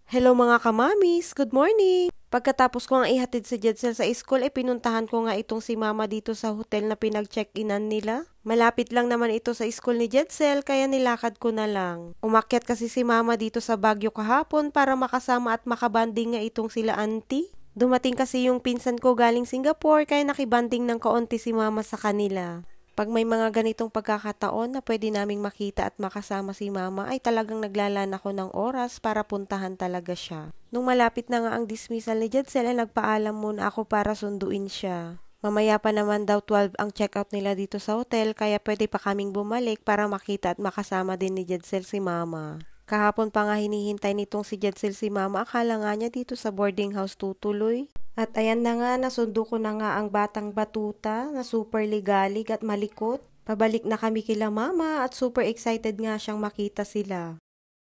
Hello mga kamamis, good morning! Pagkatapos ko nga ihatid si Jedsel sa school, pinuntahan ko nga itong si Mama dito sa hotel na pinag-check-inan nila. Malapit lang naman ito sa school ni Jedsel, kaya nilakad ko na lang. Umakyat kasi si Mama dito sa Baguio kahapon para makasama at makabanding nga itong sila auntie. Dumating kasi yung pinsan ko galing Singapore, kaya nakibanding ng kaunti si Mama sa kanila. Pag may mga ganitong pagkakataon na pwede naming makita at makasama si Mama ay talagang naglalaan ako ng oras para puntahan talaga siya. Nung malapit na nga ang dismissal ni Jedsel ay nagpaalam muna ako para sunduin siya. Mamaya pa naman daw 12 ang checkout nila dito sa hotel kaya pwede pa kaming bumalik para makita at makasama din ni Jedsel si Mama. Kahapon pa nga hinihintay nitong si Jedsel si Mama, akala nga niya dito sa boarding house tutuloy. At ayan na nga, nasundo ko na nga ang batang batuta na super ligalig at malikot. Pabalik na kami kila Mama at super excited nga siyang makita sila.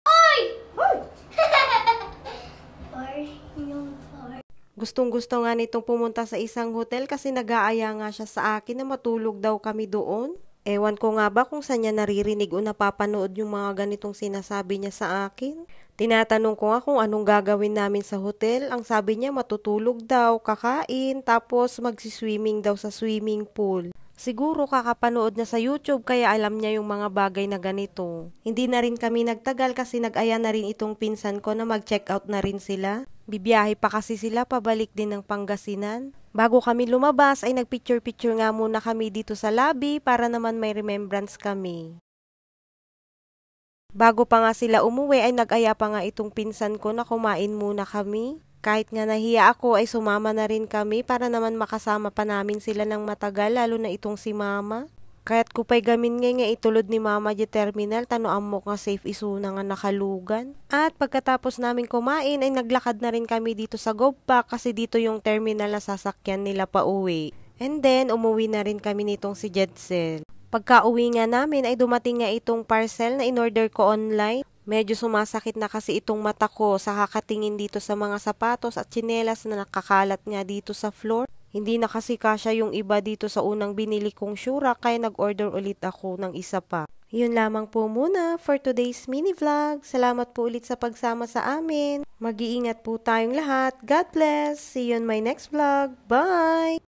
Hoy! Gustong-gusto nga nitong pumunta sa isang hotel kasi nag-aaya nga siya sa akin na matulog daw kami doon. Ewan ko nga ba kung saan niya naririnig o napapanood yung mga ganitong sinasabi niya sa akin. Tinatanong ko nga kung anong gagawin namin sa hotel. Ang sabi niya matutulog daw, kakain, tapos magsiswimming daw sa swimming pool. Siguro kakapanood na sa YouTube kaya alam niya yung mga bagay na ganito. Hindi na rin kami nagtagal kasi nag-aya na rin itong pinsan ko na mag-check out na rin sila. Bibiyahe pa kasi sila pabalik din ng Pangasinan. Bago kami lumabas ay nagpicture-picture nga muna kami dito sa lobby para naman may remembrance kami. Bago pa nga sila umuwi ay nag-aya pa nga itong pinsan ko na kumain muna kami. Kahit nga nahiya ako ay sumama na rin kami para naman makasama pa namin sila ng matagal lalo na itong si Mama. Kaya't kupay gamin nga itulod ni Mama di terminal tanoam mo nga safe isuna nga nakalugan. At pagkatapos namin kumain ay naglakad na rin kami dito sa Govpak kasi dito yung terminal na sasakyan nila pa uwi. And then umuwi na rin kami nitong si Jedsel. Pagka-uwi nga namin ay dumating nga itong parcel na in-order ko online. Medyo sumasakit na kasi itong mata ko sa kakatingin dito sa mga sapatos at tsinelas na nakakalat nga dito sa floor. Hindi na kasi kasya yung iba dito sa unang binili kong syura kaya nag-order ulit ako ng isa pa. Yun lamang po muna for today's mini vlog. Salamat po ulit sa pagsama sa amin. Mag-iingat po tayong lahat. God bless. See you in my next vlog. Bye!